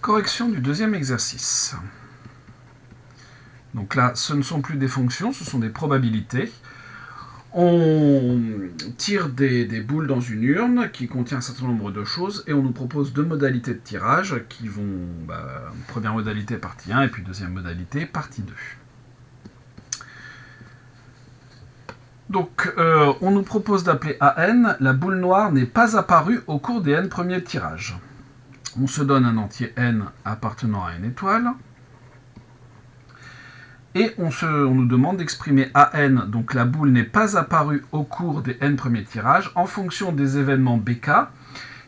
Correction du deuxième exercice. Donc là, ce ne sont plus des fonctions, ce sont des probabilités. On tire des boules dans une urne qui contient un certain nombre de choses et on nous propose deux modalités de tirage qui vont, première modalité partie 1 et puis deuxième modalité partie 2. Donc on nous propose d'appeler AN, la boule noire n'est pas apparue au cours des n premiers tirages. On se donne un entier n appartenant à une étoile. Et on nous demande d'exprimer AN, donc la boule n'est pas apparue au cours des n premiers tirages, en fonction des événements BK,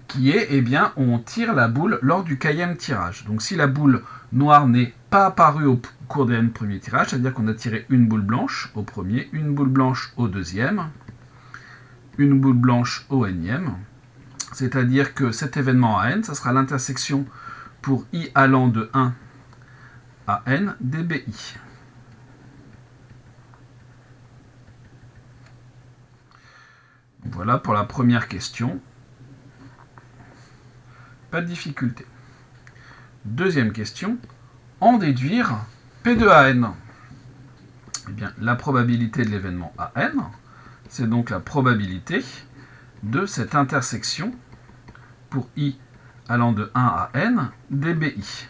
qui est, on tire la boule lors du kème tirage. Donc si la boule noire n'est pas apparue au cours des n premiers tirages, c'est-à-dire qu'on a tiré une boule blanche au premier, une boule blanche au deuxième, une boule blanche au nème, c'est-à-dire que cet événement AN, ça sera l'intersection pour I allant de 1 à n dBi. Voilà pour la première question. Pas de difficulté. Deuxième question. En déduire P de AN. La probabilité de l'événement AN, c'est donc la probabilité de cette intersection pour I allant de 1 à n dBi.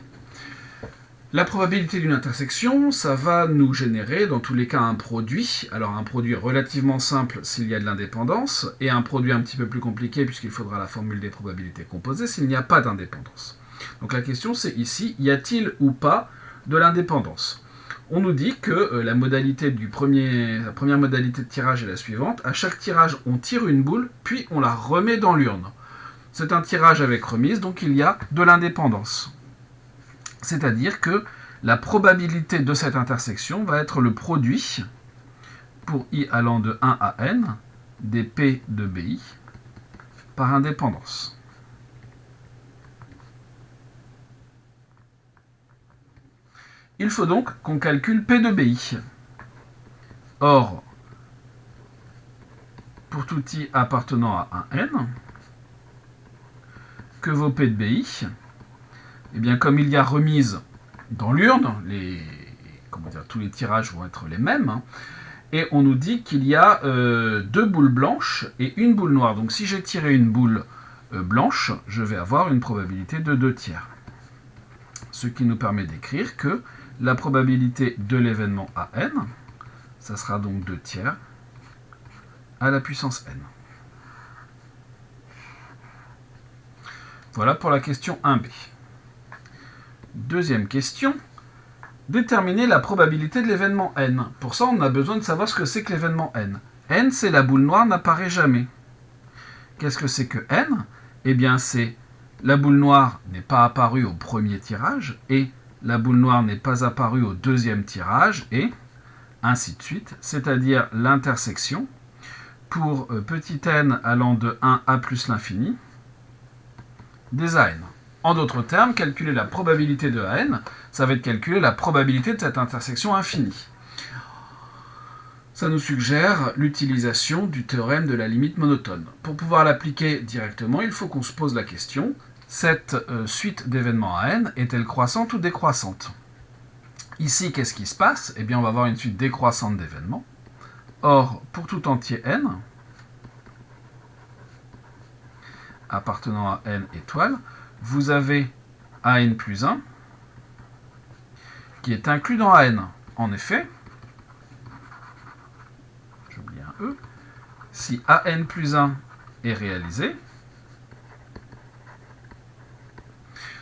La probabilité d'une intersection, ça va nous générer dans tous les cas un produit. Alors un produit relativement simple s'il y a de l'indépendance, et un produit un petit peu plus compliqué puisqu'il faudra la formule des probabilités composées s'il n'y a pas d'indépendance. Donc la question c'est ici, y a-t-il ou pas de l'indépendance? On nous dit que la première modalité de tirage est la suivante. À chaque tirage, on tire une boule, puis on la remet dans l'urne. C'est un tirage avec remise, donc il y a de l'indépendance. C'est-à-dire que la probabilité de cette intersection va être le produit, pour I allant de 1 à n, des P de BI par indépendance. Il faut donc qu'on calcule P de BI. Or, pour tout I appartenant à un n, que vaut P de BI? Comme il y a remise dans l'urne, tous les tirages vont être les mêmes, et on nous dit qu'il y a deux boules blanches et une boule noire. Donc si j'ai tiré une boule blanche, je vais avoir une probabilité de 2 tiers. Ce qui nous permet d'écrire que la probabilité de l'événement AN, ça sera donc 2 tiers à la puissance n. Voilà pour la question 1b. Deuxième question, déterminer la probabilité de l'événement n. Pour ça, on a besoin de savoir ce que c'est que l'événement n. N, c'est la boule noire n'apparaît jamais. Qu'est-ce que c'est que n? C'est la boule noire n'est pas apparue au premier tirage, et la boule noire n'est pas apparue au deuxième tirage, et ainsi de suite, c'est-à-dire l'intersection pour petit n allant de 1 à plus l'infini des AN. En d'autres termes, calculer la probabilité de AN, ça va être calculer la probabilité de cette intersection infinie. Ça nous suggère l'utilisation du théorème de la limite monotone. Pour pouvoir l'appliquer directement, il faut qu'on se pose la question, cette suite d'événements AN est-elle croissante ou décroissante? Ici, qu'est-ce qui se passe? On va avoir une suite décroissante d'événements. Or, pour tout entier n, appartenant à n étoiles, vous avez AN plus 1 qui est inclus dans AN. En effet, j'oublie un E, si AN plus 1 est réalisé,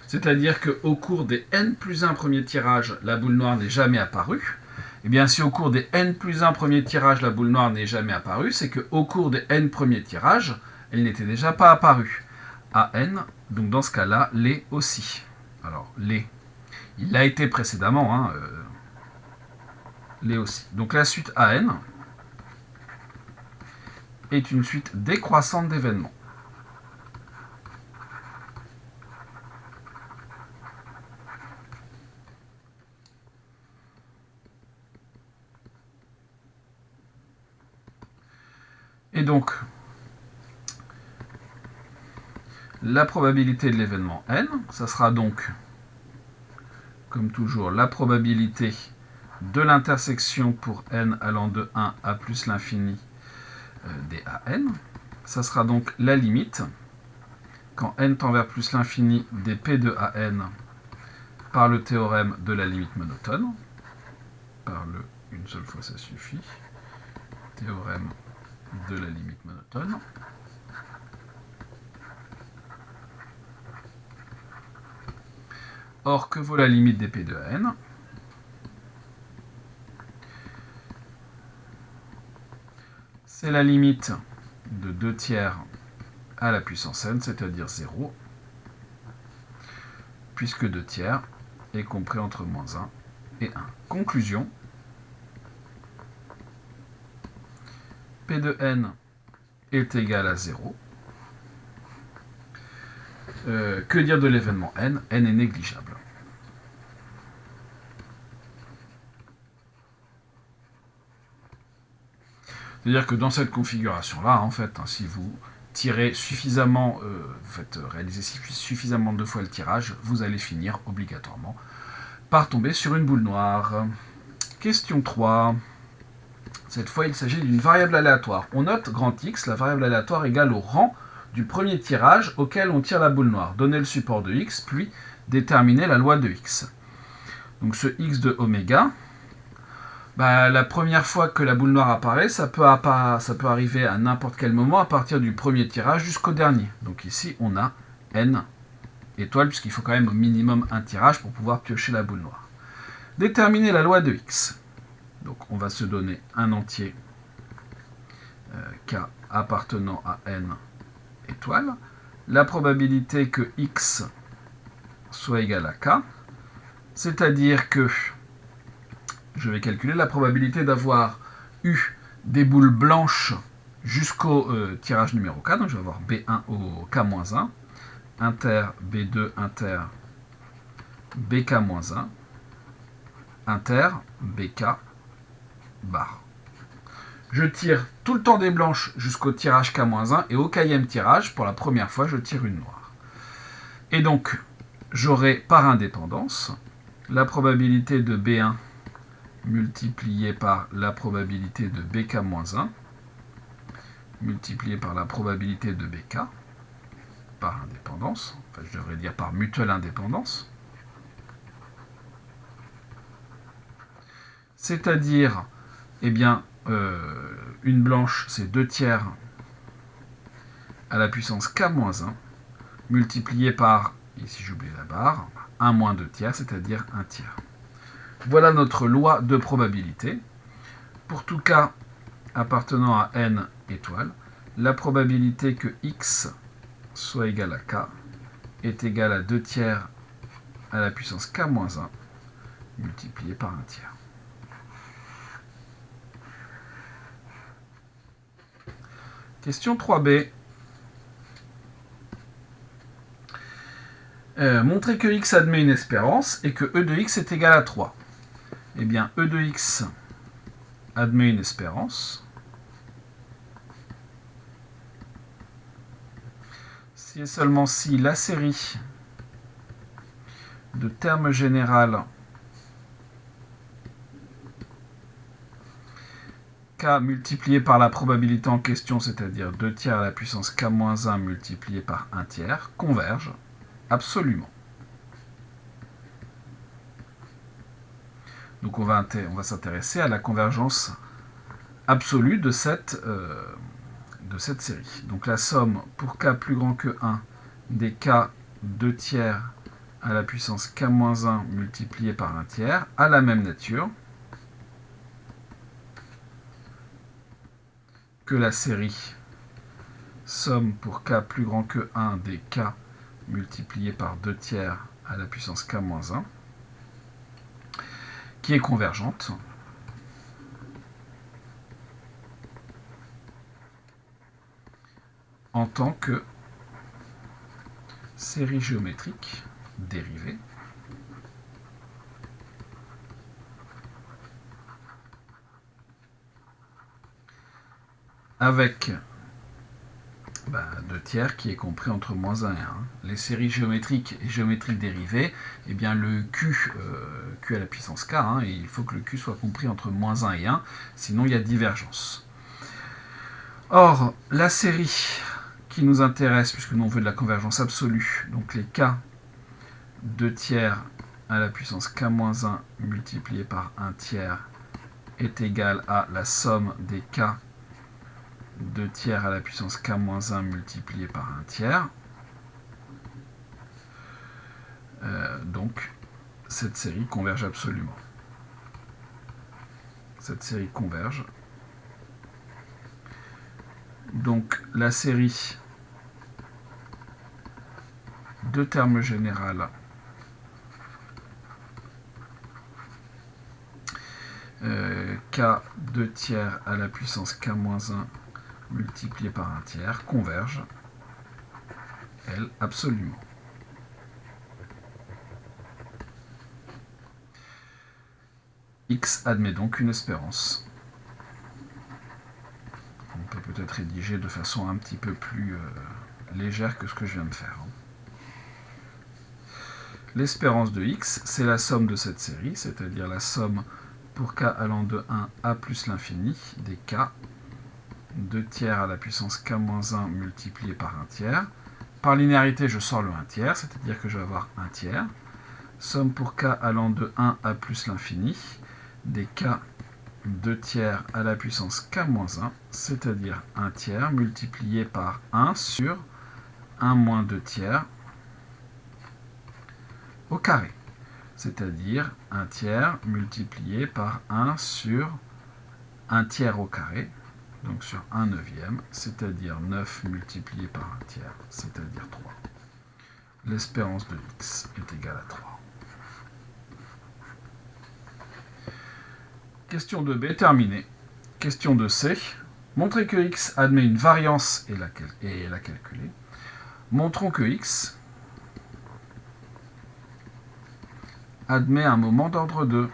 c'est-à-dire qu'au cours des n plus 1 premiers tirages, la boule noire n'est jamais apparue, si au cours des n plus 1 premiers tirages, la boule noire n'est jamais apparue, c'est qu'au cours des n premiers tirages, elle n'était déjà pas apparue. AN, donc dans ce cas-là, l'est aussi. Alors, l'est. Il l'a été précédemment, l'est aussi. Donc la suite AN est une suite décroissante d'événements. Et donc, la probabilité de l'événement n, ça sera donc comme toujours, la probabilité de l'intersection pour n allant de 1 à plus l'infini des AN. Ça sera donc la limite, quand n tend vers plus l'infini des P de AN par le théorème de la limite monotone. Par le, une seule fois ça suffit, théorème de la limite monotone. Or, que vaut la limite des P de AN? C'est la limite de 2 tiers à la puissance n, c'est-à-dire 0, puisque 2 tiers est compris entre moins 1 et 1. Conclusion, P de n est égal à 0. Que dire de l'événement n? N est négligeable. C'est-à-dire que dans cette configuration-là, en fait, si vous tirez suffisamment, réalisez suffisamment de fois le tirage, vous allez finir obligatoirement par tomber sur une boule noire. Question 3. Cette fois, il s'agit d'une variable aléatoire. On note grand X, la variable aléatoire égale au rang du premier tirage auquel on tire la boule noire. Donner le support de X, puis déterminer la loi de X. Donc ce X de oméga, la première fois que la boule noire apparaît, ça peut arriver à n'importe quel moment à partir du premier tirage jusqu'au dernier. Donc ici, on a n étoiles, puisqu'il faut quand même au minimum un tirage pour pouvoir piocher la boule noire. Déterminer la loi de X. Donc on va se donner un entier k appartenant à n étoiles. La probabilité que x soit égal à k, c'est-à-dire que je vais calculer la probabilité d'avoir eu des boules blanches jusqu'au tirage numéro k. Donc je vais avoir B1 au k-1, inter B2 inter bk-1, inter bk bar. Je tire tout le temps des blanches jusqu'au tirage k-1 et au k-ième tirage, pour la première fois, je tire une noire. Et donc, j'aurai par indépendance la probabilité de B1 multipliée par la probabilité de bk-1 multipliée par la probabilité de bk par indépendance, enfin je devrais dire par mutuelle indépendance, c'est-à-dire, eh bien, une blanche c'est 2 tiers à la puissance k-1 multiplié par, ici j'ai oublié la barre, 1 moins 2 tiers, c'est-à-dire 1 tiers. Voilà notre loi de probabilité. Pour tout k appartenant à n étoiles, la probabilité que x soit égal à k est égale à 2 tiers à la puissance k-1 multiplié par 1 tiers. Question 3b. Montrer que x admet une espérance et que e de x est égal à 3. Eh bien, e de x admet une espérance si et seulement si la série de termes généraux k multiplié par la probabilité en question, c'est-à-dire 2 tiers à la puissance k-1 multiplié par 1 tiers, convergent absolument. Donc on va s'intéresser à la convergence absolue de cette série. Donc la somme pour k plus grand que 1 des k 2 tiers à la puissance k-1 multiplié par 1 tiers a la même nature que la série somme pour k plus grand que 1 des k multiplié par 2 tiers à la puissance k-1, qui est convergente en tant que série géométrique dérivée avec 2 tiers qui est compris entre moins 1 et 1. Les séries géométriques et géométriques dérivées, eh bien le Q à la puissance K, et il faut que le Q soit compris entre moins 1 et 1, sinon il y a divergence. Or, la série qui nous intéresse, puisque nous on veut de la convergence absolue, donc les K 2 tiers à la puissance K-1 multiplié par 1 tiers est égal à la somme des K 2 tiers à la puissance K-1 multiplié par 1 tiers. Donc, cette série converge absolument. Cette série converge. Donc, la série de termes général K 2 tiers à la puissance K-1 multiplié par 1 tiers converge, elle, absolument. X admet donc une espérance. On peut peut-être rédiger de façon un petit peu plus légère que ce que je viens de faire. L'espérance de X, c'est la somme de cette série, c'est-à-dire la somme pour K allant de 1 à plus l'infini des K 2 tiers à la puissance K-1 multiplié par 1 tiers. Par linéarité, je sors le 1 tiers, c'est-à-dire que je vais avoir 1 tiers. Somme pour K allant de 1 à plus l'infini des K 2 tiers à la puissance K-1, c'est-à-dire 1 tiers multiplié par 1 sur 1 moins 2 tiers au carré. C'est-à-dire 1 tiers multiplié par 1 sur 1 tiers au carré, donc sur 1 neuvième, c'est-à-dire 9 multiplié par 1 tiers, c'est-à-dire 3. L'espérance de X est égale à 3. Question de B terminée. Question de C. Montrer que X admet une variance et la calculer. Montrons que X admet un moment d'ordre 2.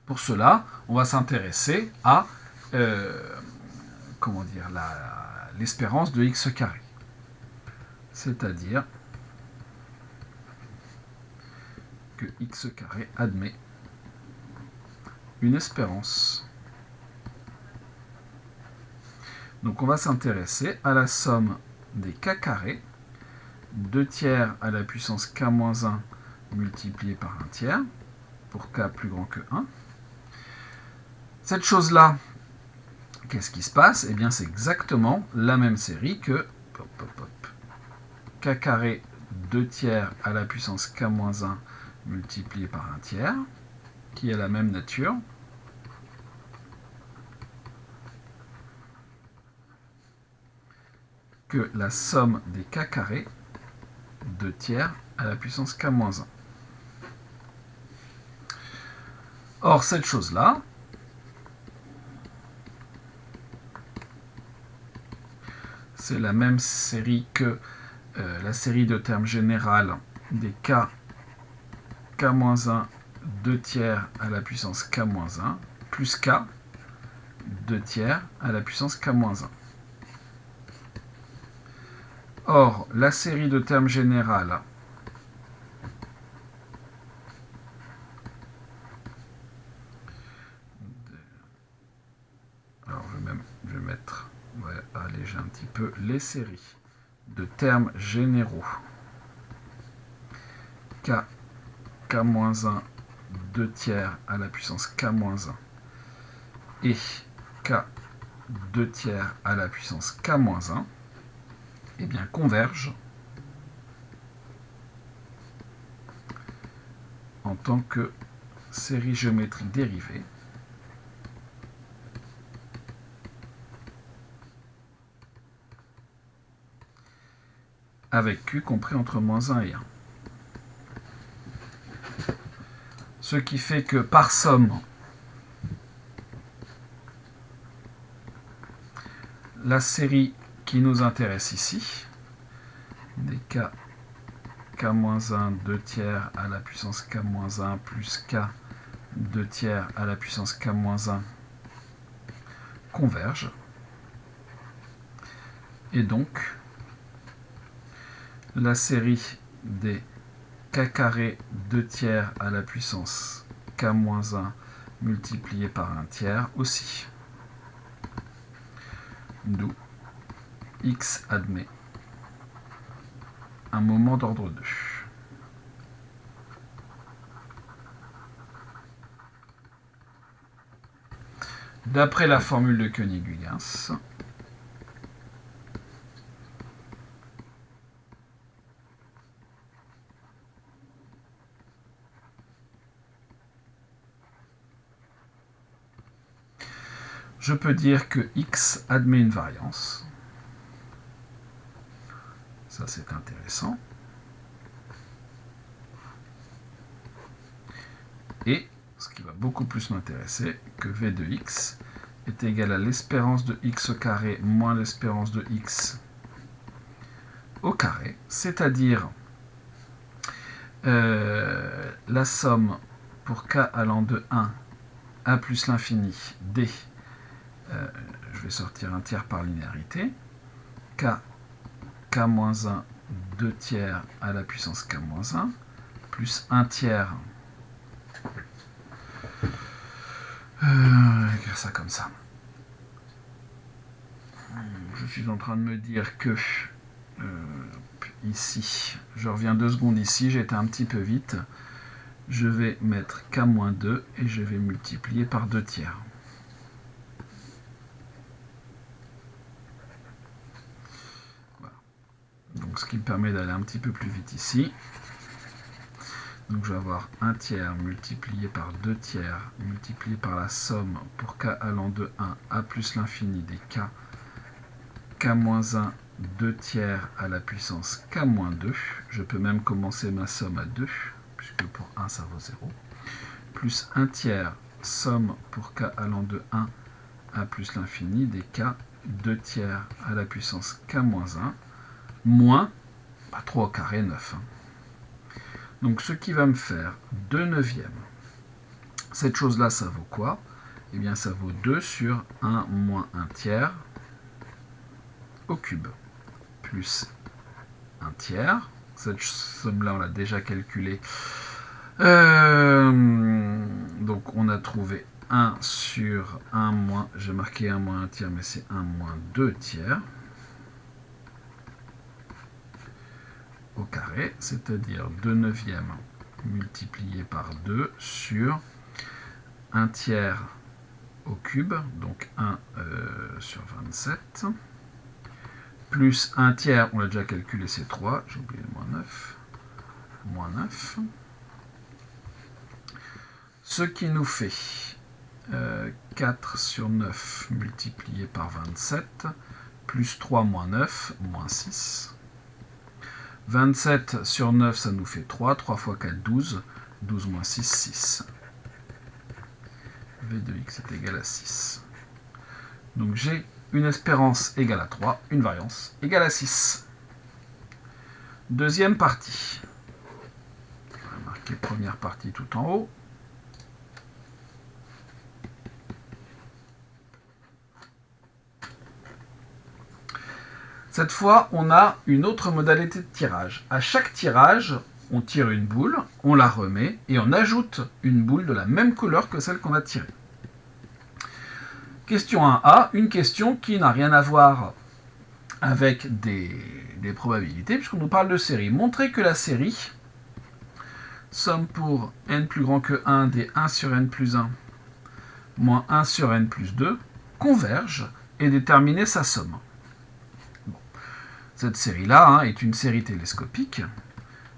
Pour cela, on va s'intéresser à l'espérance de x carré. C'est-à-dire que x carré admet une espérance. Donc on va s'intéresser à la somme des k carrés, 2 tiers à la puissance k-1 multiplié par 1 tiers, pour k plus grand que 1. Cette chose-là, qu'est-ce qui se passe? Eh bien, c'est exactement la même série que k carré 2 tiers à la puissance k-1 multiplié par 1 tiers, qui est la même nature. Que la somme des k carrés 2 tiers à la puissance k-1. Or, cette chose-là, c'est la même série que la série de termes général des k, k-1, 2 tiers à la puissance k-1, plus k, 2 tiers à la puissance k-1. Or, la série de termes général je vais mettre, on va alléger un petit peu les séries de termes généraux k, k-1, 2 tiers à la puissance k-1 et k, 2 tiers à la puissance k-1, eh bien convergent en tant que série géométrique dérivée avec Q compris entre moins 1 et 1. Ce qui fait que par somme, la série qui nous intéresse ici, des k, k-1, 2 tiers à la puissance k-1 plus k, 2 tiers à la puissance k-1 convergent. Et donc, la série des k carré 2 tiers à la puissance k-1 multiplié par 1 tiers aussi. D'où x admet un moment d'ordre 2. D'après la formule de Koenig-Huygens, je peux dire que x admet une variance. Ça, c'est intéressant. Et, ce qui va beaucoup plus m'intéresser, que v de x est égal à l'espérance de x au carré moins l'espérance de x au carré, c'est-à-dire la somme pour k allant de 1 à plus l'infini d, je vais sortir un tiers par linéarité, k-1 2 tiers à la puissance k-1 plus 1 tiers, je vais écrire ça comme ça. Je suis en train de me dire que ici, je reviens 2 secondes ici, j'ai été un petit peu vite, je vais mettre k-2 et je vais multiplier par 2 tiers. Voilà. Donc ce qui me permet d'aller un petit peu plus vite ici. Donc je vais avoir 1 tiers multiplié par 2 tiers multiplié par la somme pour k allant de 1 à plus l'infini des k-1 2 tiers à la puissance k-2. Je peux même commencer ma somme à 2, puisque pour 1 ça vaut 0. Plus 1 tiers somme pour k allant de 1 à plus l'infini des k 2 tiers à la puissance k-1 moins 3 au carré 9. Donc ce qui va me faire 2 neuvièmes. Cette chose-là, ça vaut quoi? Eh bien, ça vaut 2 sur 1 moins 1 tiers au cube. Plus 1 tiers. Cette somme-là, on l'a déjà calculée. Donc, on a trouvé 1 sur 1 moins... J'ai marqué 1 moins 1 tiers, mais c'est 1 moins 2 tiers. Au carré, c'est-à-dire 2 neuvièmes multiplié par 2 sur 1 tiers au cube, donc 1 sur 27, plus 1 tiers, on l'a déjà calculé, c'est 3, j'ai oublié le moins 9, ce qui nous fait 4 sur 9 multiplié par 27, plus 3 moins 9, moins 6. 27 sur 9, ça nous fait 3. 3 fois 4, 12. 12 moins 6, 6. V de x est égal à 6. Donc j'ai une espérance égale à 3, une variance égale à 6. Deuxième partie. On va marquer première partie tout en haut. Cette fois, on a une autre modalité de tirage. À chaque tirage, on tire une boule, on la remet et on ajoute une boule de la même couleur que celle qu'on a tirée. Question 1A, une question qui n'a rien à voir avec des probabilités, puisqu'on nous parle de série. Montrez que la série, somme pour n plus grand que 1 des 1 sur n plus 1 moins 1 sur n plus 2, converge et déterminez sa somme. Bon. Cette série-là est une série télescopique.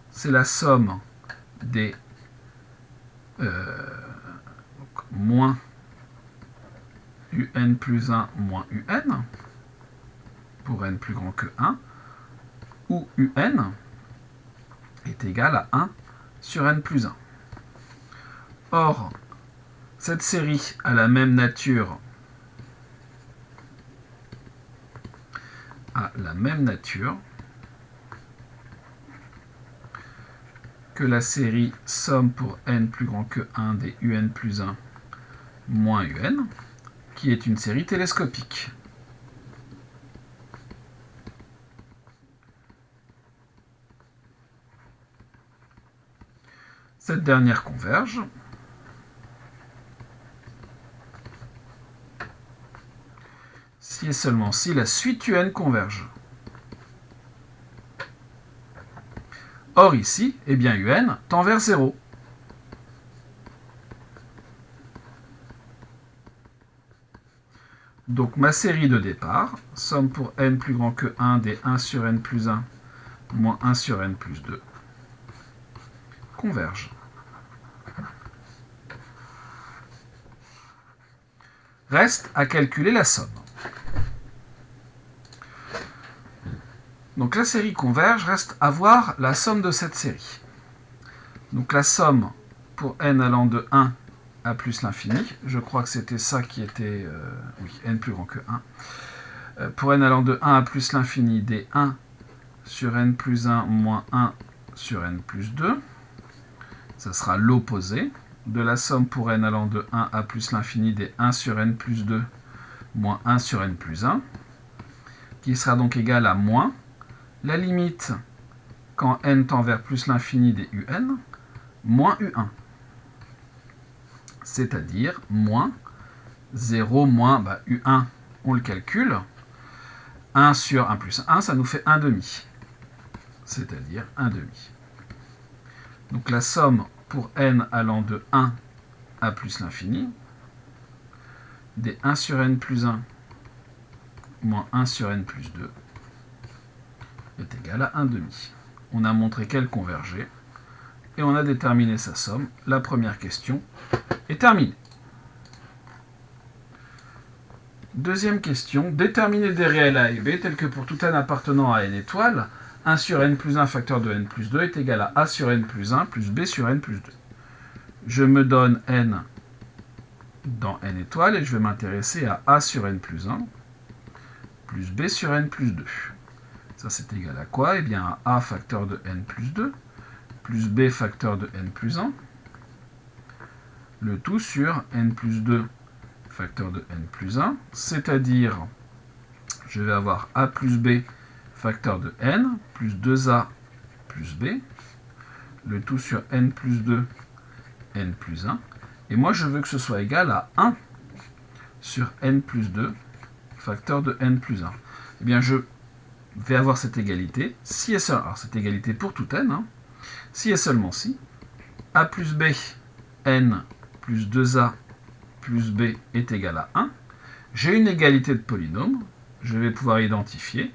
C'est la somme des moins un plus 1 moins un pour n plus grand que 1, où un est égal à 1 sur n plus 1. Or, cette série a la même nature que la série somme pour n plus grand que 1 des un plus 1 moins un, qui est une série télescopique. Cette dernière converge. Si et seulement si la suite un converge. Or ici, eh bien un tend vers 0. Donc ma série de départ, somme pour n plus grand que 1 des 1 sur n plus 1 moins 1 sur n plus 2, converge. Reste à calculer la somme. Donc la série converge, reste à voir la somme de cette série. Donc la somme pour n allant de 1 à plus l'infini, je crois que c'était ça qui était, oui, n plus grand que 1. Pour n allant de 1 à plus l'infini des 1 sur n plus 1 moins 1 sur n plus 2, ça sera l'opposé de la somme pour n allant de 1 à plus l'infini des 1 sur n plus 2 moins 1 sur n plus 1, qui sera donc égal à moins la limite quand n tend vers plus l'infini des un, moins un. C'est-à-dire moins 0 moins u1, on le calcule. 1 sur 1 plus 1, ça nous fait 1 demi. C'est-à-dire 1 demi. Donc la somme pour n allant de 1 à plus l'infini, des 1 sur n plus 1 moins 1 sur n plus 2 est égale à 1 demi. On a montré qu'elle convergeait et on a déterminé sa somme. La première question est terminée. Deuxième question, déterminer des réels a et b tels que pour tout n appartenant à n étoiles, 1 sur n plus 1 facteur de n plus 2 est égal à a sur n plus 1 plus b sur n plus 2. Je me donne n dans n étoiles et je vais m'intéresser à a sur n plus 1 plus b sur n plus 2. Ça, c'est égal à quoi? Eh bien, à a facteur de n plus 2, plus b facteur de n plus 1, le tout sur n plus 2 facteur de n plus 1, c'est-à-dire, je vais avoir a plus b facteur de n, plus 2a plus b, le tout sur n plus 2, n plus 1, et moi, je veux que ce soit égal à 1 sur n plus 2 facteur de n plus 1. Eh bien, je vais avoir cette égalité, si et seulement, alors cette égalité pour tout n, si et seulement si, a plus b, n plus 2a plus b est égal à 1, j'ai une égalité de polynômes, je vais pouvoir identifier.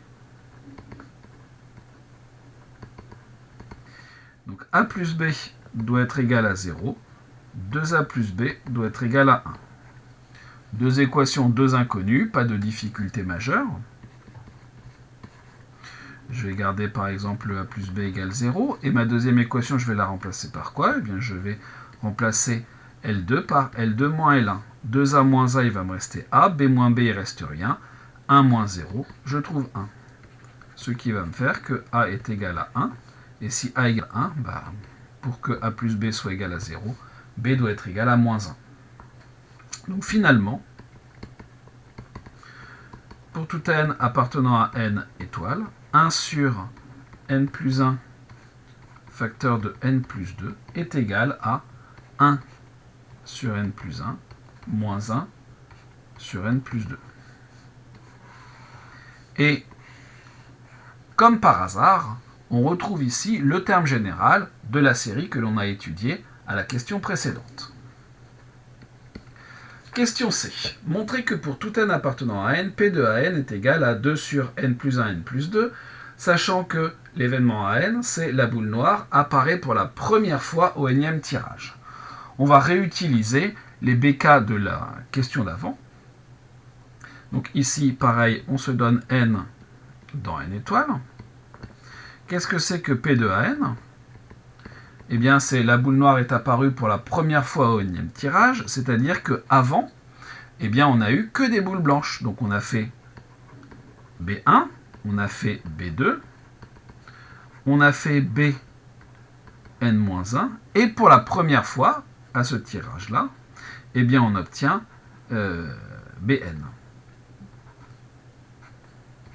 Donc a plus b doit être égal à 0, 2a plus b doit être égal à 1. Deux équations, deux inconnues, pas de difficulté majeure. Je vais garder par exemple a plus b égale 0, et ma deuxième équation, je vais la remplacer par quoi? Eh bien, je vais remplacer L2 par L2 moins L1. 2a moins a, il va me rester a, b moins b, il ne reste rien. 1 moins 0, je trouve 1. Ce qui va me faire que a est égal à 1, et si a égale à 1, pour que a plus b soit égal à 0, b doit être égal à moins 1. Donc finalement, pour tout n appartenant à n étoiles, 1 sur n plus 1 facteur de n plus 2 est égal à 1 sur n plus 1 moins 1 sur n plus 2. Et comme par hasard, on retrouve ici le terme général de la série que l'on a étudiée à la question précédente. Question C. Montrer que pour tout n appartenant à n, P de AN est égal à 2 sur n plus 1, n plus 2, sachant que l'événement AN, c'est la boule noire, apparaît pour la première fois au énième tirage. On va réutiliser les BK de la question d'avant. Donc ici, pareil, on se donne n dans n étoiles. Qu'est-ce que c'est que P de AN? Eh bien, c'est la boule noire est apparue pour la première fois au énième tirage, c'est-à-dire qu'avant, eh bien, on n'a eu que des boules blanches. Donc on a fait B1, on a fait B2, on a fait B n-1, et pour la première fois, à ce tirage-là, eh bien on obtient Bn.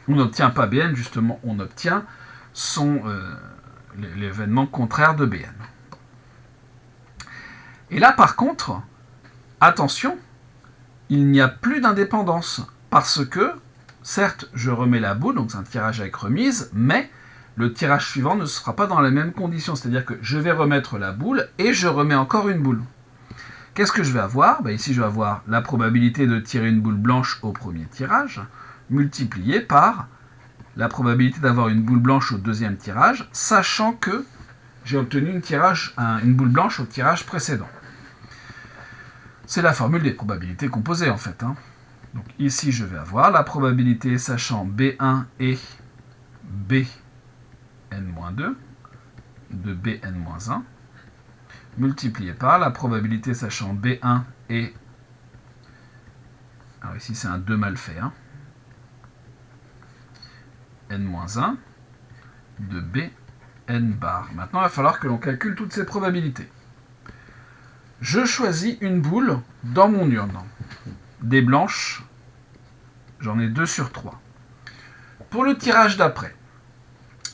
On n'obtient pas Bn, justement, on obtient l'événement contraire de Bn. Et là, par contre, attention, il n'y a plus d'indépendance, parce que, certes, je remets la boule, donc c'est un tirage avec remise, mais le tirage suivant ne sera pas dans les mêmes conditions, c'est-à-dire que je vais remettre la boule et je remets encore une boule. Qu'est-ce que je vais avoir ? Ici, je vais avoir la probabilité de tirer une boule blanche au premier tirage, multipliée par la probabilité d'avoir une boule blanche au deuxième tirage, sachant que j'ai obtenu une boule blanche au tirage précédent. C'est la formule des probabilités composées, en fait. Donc ici, je vais avoir la probabilité sachant B1 et Bn-2 de Bn-1, multiplié par la probabilité sachant B1 et... Alors ici, c'est un 2 mal fait. N-1 de Bn bar. Maintenant, il va falloir que l'on calcule toutes ces probabilités. Je choisis une boule dans mon urne. Des blanches, j'en ai 2 sur 3. Pour le tirage d'après,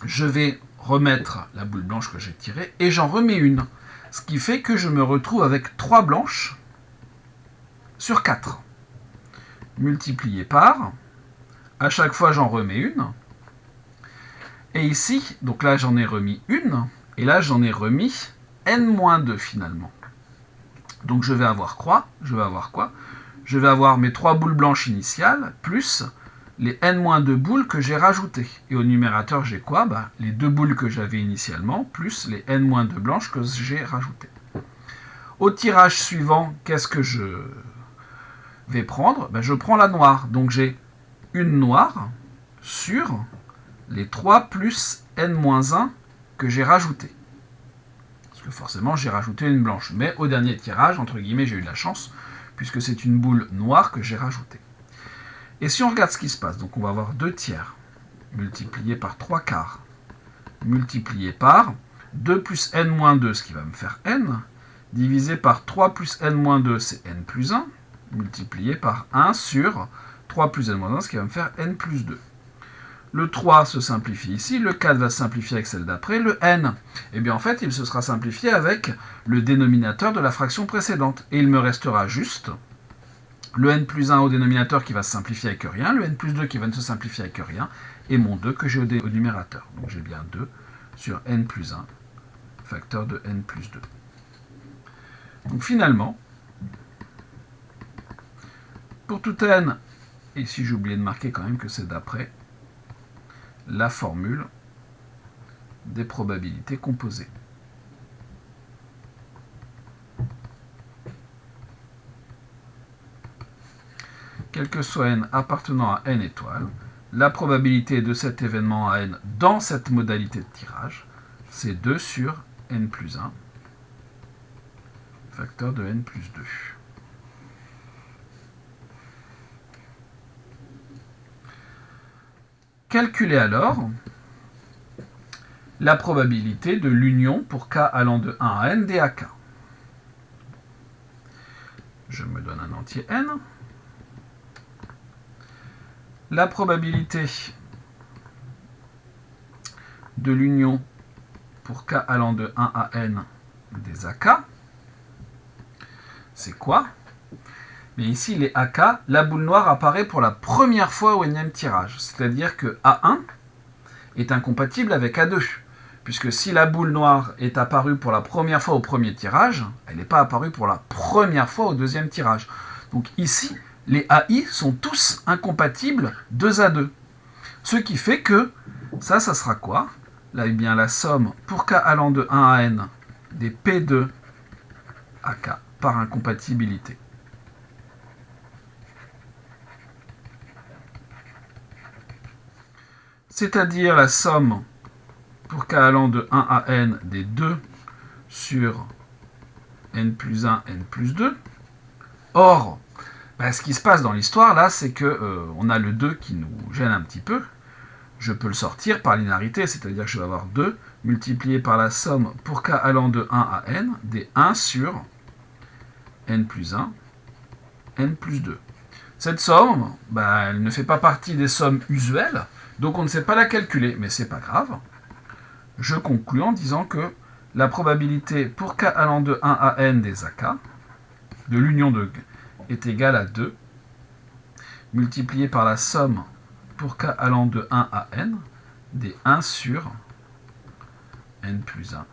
je vais remettre la boule blanche que j'ai tirée et j'en remets une. Ce qui fait que je me retrouve avec 3 blanches sur 4. Multiplié par, à chaque fois j'en remets une. Et ici, donc là j'en ai remis une, et là j'en ai remis n-2 finalement. Donc je vais avoir quoi ? Je vais avoir mes 3 boules blanches initiales, plus les n-2 boules que j'ai rajoutées. Et au numérateur, j'ai quoi ? Les 2 boules que j'avais initialement, plus les n-2 blanches que j'ai rajoutées. Au tirage suivant, qu'est-ce que je vais prendre ? Je prends la noire. Donc j'ai une noire sur les 3 plus n-1 que j'ai rajouté. Parce que forcément, j'ai rajouté une blanche. Mais au dernier tirage, entre guillemets, j'ai eu de la chance, puisque c'est une boule noire que j'ai rajoutée. Et si on regarde ce qui se passe, donc on va avoir 2 tiers, multiplié par 3 quarts, multiplié par 2 plus n-2, ce qui va me faire n, divisé par 3 plus n-2, c'est n plus 1, multiplié par 1 sur 3 plus n-1, ce qui va me faire n plus 2. Le 3 se simplifie ici, le 4 va se simplifier avec celle d'après, le n, eh bien en fait il se sera simplifié avec le dénominateur de la fraction précédente. Et il me restera juste le n plus 1 au dénominateur qui va se simplifier avec rien, le n plus 2 qui va ne se simplifier avec rien, et mon 2 que j'ai au numérateur. Donc j'ai bien 2 sur n plus 1, facteur de n plus 2. Donc finalement, pour tout n, et si j'ai oublié de marquer quand même que c'est d'après, la formule des probabilités composées. Quel que soit n appartenant à n étoiles, la probabilité de cet événement à n dans cette modalité de tirage, c'est 2 sur n plus 1, facteur de n plus 2. Calculez alors la probabilité de l'union pour k allant de 1 à n des AK. Je me donne un entier n. La probabilité de l'union pour k allant de 1 à n des AK, c'est quoi ? Mais ici, les AK, la boule noire apparaît pour la première fois au énième tirage. C'est-à-dire que A1 est incompatible avec A2. Puisque si la boule noire est apparue pour la première fois au premier tirage, elle n'est pas apparue pour la première fois au deuxième tirage. Donc ici, les AI sont tous incompatibles 2 à 2. Ce qui fait que, ça sera quoi ? Là, eh bien, la somme pour k allant de 1 à n des P2 AK par incompatibilité. C'est-à-dire la somme pour k allant de 1 à n des 2 sur n plus 1, n plus 2. Or, ce qui se passe dans l'histoire, là, c'est que on a le 2 qui nous gêne un petit peu. Je peux le sortir par linéarité, c'est-à-dire que je vais avoir 2 multiplié par la somme pour k allant de 1 à n des 1 sur n plus 1, n plus 2. Cette somme, elle ne fait pas partie des sommes usuelles, donc on ne sait pas la calculer, mais c'est pas grave. Je conclus en disant que la probabilité pour k allant de 1 à n des AK, de l'union de est égale à 2, multiplié par la somme pour k allant de 1 à n des 1 sur n plus 1,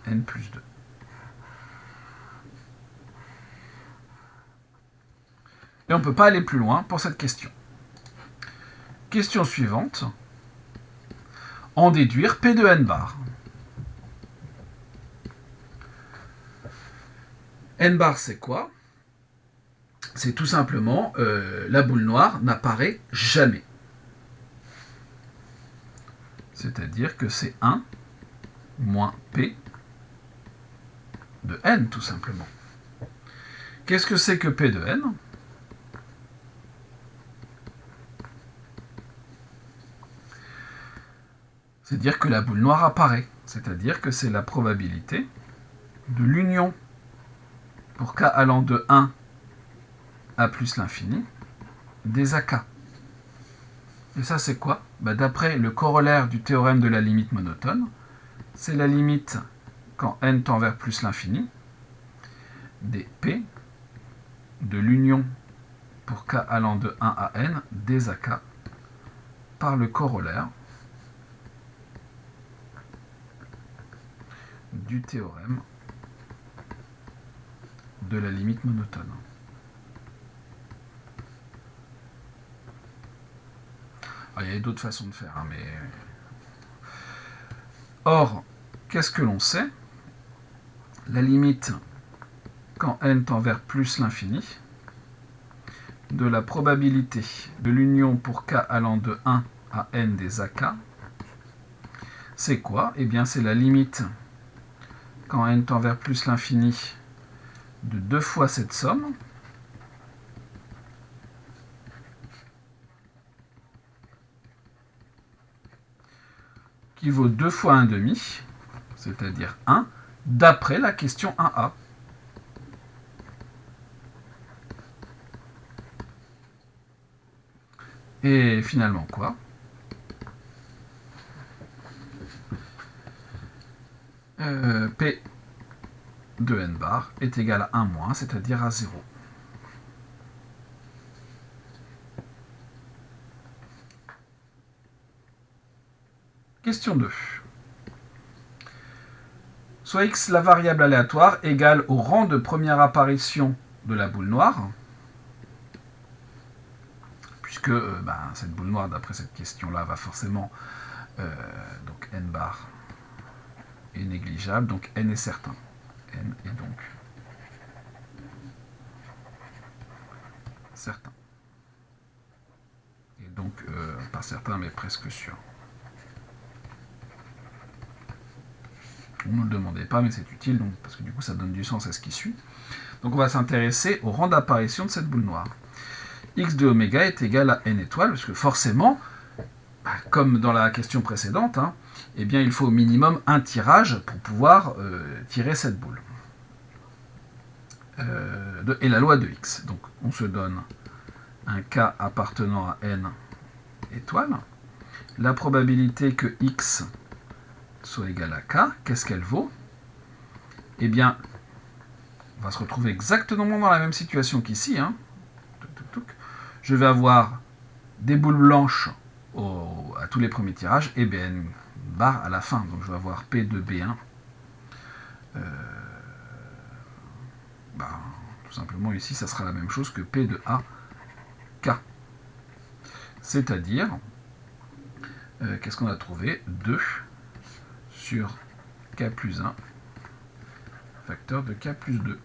n plus 2. Et on ne peut pas aller plus loin pour cette question. Question suivante. En déduire P de n bar. N bar, c'est quoi? C'est tout simplement la boule noire n'apparaît jamais. C'est-à-dire que c'est 1 moins P de n, tout simplement. Qu'est-ce que c'est que P de n? C'est-à-dire que la boule noire apparaît. C'est-à-dire que c'est la probabilité de l'union pour k allant de 1 à plus l'infini des AK. Et ça, c'est quoi? D'après le corollaire du théorème de la limite monotone, c'est la limite quand n tend vers plus l'infini des P de l'union pour k allant de 1 à n des AK par le corollaire du théorème de la limite monotone. Alors, il y a d'autres façons de faire, mais... Or, qu'est-ce que l'on sait? La limite, quand n tend vers plus l'infini, de la probabilité de l'union pour k allant de 1 à n des AK, c'est quoi? Eh bien, c'est la limite, quand n tend vers plus l'infini, de 2 fois cette somme, qui vaut 2 fois 1 demi, c'est-à-dire 1, d'après la question 1a. Et finalement quoi? P de n bar est égal à 1 moins, c'est-à-dire à 0. Question 2. Soit x la variable aléatoire égale au rang de première apparition de la boule noire, puisque cette boule noire, d'après cette question-là, va forcément... donc n bar est négligeable, donc n est certain. N est donc certain. Et donc, pas certain, mais presque sûr. On ne le demandait pas, mais c'est utile, donc, parce que du coup, ça donne du sens à ce qui suit. Donc, on va s'intéresser au rang d'apparition de cette boule noire. X de oméga est égal à n étoiles, parce que forcément, comme dans la question précédente, eh bien, il faut au minimum un tirage pour pouvoir tirer cette boule. Et la loi de x. Donc, on se donne un k appartenant à n étoiles. La probabilité que x soit égal à k, qu'est-ce qu'elle vaut? Eh bien, on va se retrouver exactement dans la même situation qu'ici. Je vais avoir des boules blanches à tous les premiers tirages et Bn bar à la fin. Donc je vais avoir P de B1. Tout simplement ici, ça sera la même chose que P de A, K. C'est-à-dire, qu'est-ce qu'on a trouvé? 2 sur K plus 1, facteur de K plus 2.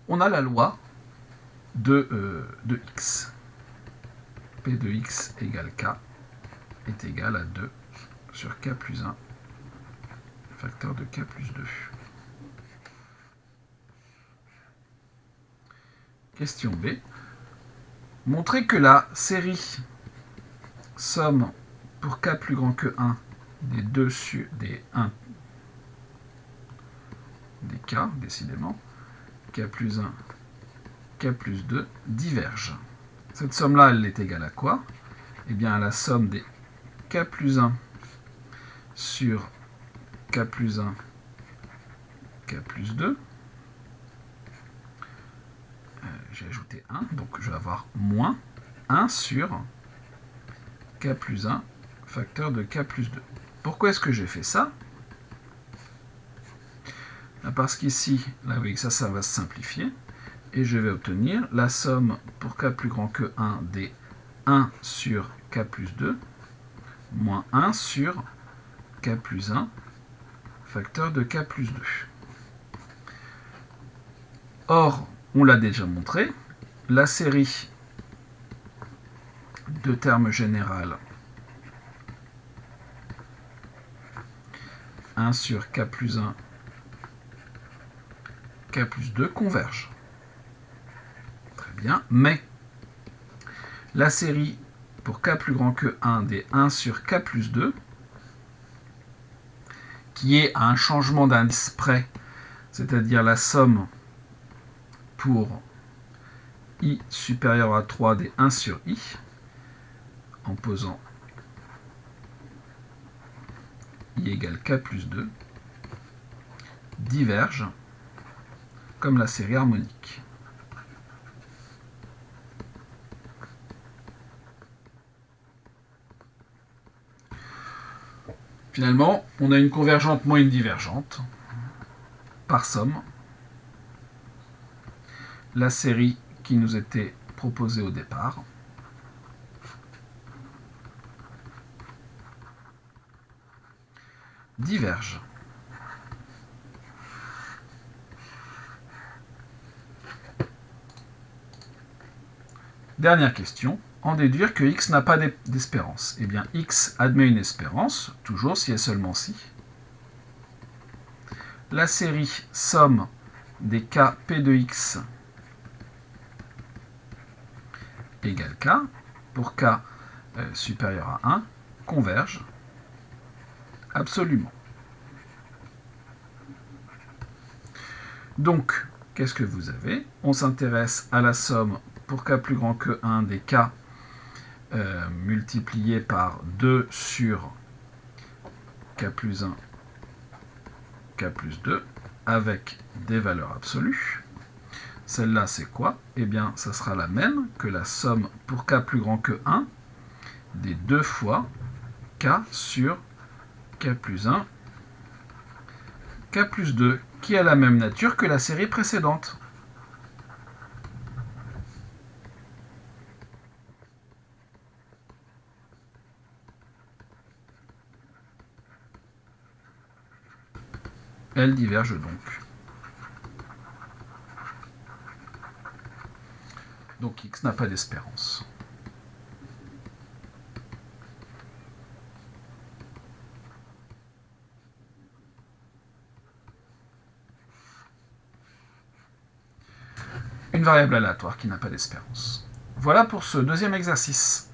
On a la loi de x. P de x égale K est égal à 2 sur K plus 1, facteur de K plus 2. Question B. Montrer que la série somme pour k plus grand que 1 des 2 sur des 1 des k, décidément, k plus 1, k plus 2, diverge. Cette somme-là, elle est égale à quoi? Eh bien, à la somme des k plus 1 sur k plus 1, k plus 2. J'ai ajouté 1, donc je vais avoir moins 1 sur k plus 1, facteur de k plus 2. Pourquoi est-ce que j'ai fait ça? Parce qu'ici, là, vous voyez que ça va se simplifier. Et je vais obtenir la somme pour k plus grand que 1 des 1 sur k plus 2, moins 1 sur k plus 1, facteur de k plus 2. Or, on l'a déjà montré, la série de termes général 1 sur k plus 1, k plus 2 converge. Très bien, mais la série pour k plus grand que 1 des 1 sur k plus 2, qui est à un changement d'indice près, c'est-à-dire la somme pour i supérieur à 3 des 1 sur i, en posant i égale k plus 2, diverge comme la série harmonique. Finalement, on a une convergente moins une divergente. Par somme, la série qui nous était proposée au départ diverge. Dernière question. En déduire que x n'a pas d'espérance. Eh bien, x admet une espérance, toujours si et seulement si. La série somme des k p de x égale k, pour k supérieur à 1, converge absolument. Donc, qu'est-ce que vous avez? On s'intéresse à la somme pour k plus grand que 1 des k multiplié par 2 sur k plus 1, k plus 2, avec des valeurs absolues. Celle-là, c'est quoi? Eh bien, ça sera la même que la somme pour k plus grand que 1 des 2 fois k sur k plus 1, k plus 2, qui a la même nature que la série précédente. Elle diverge donc. Donc x n'a pas d'espérance. Une variable aléatoire qui n'a pas d'espérance. Voilà pour ce deuxième exercice.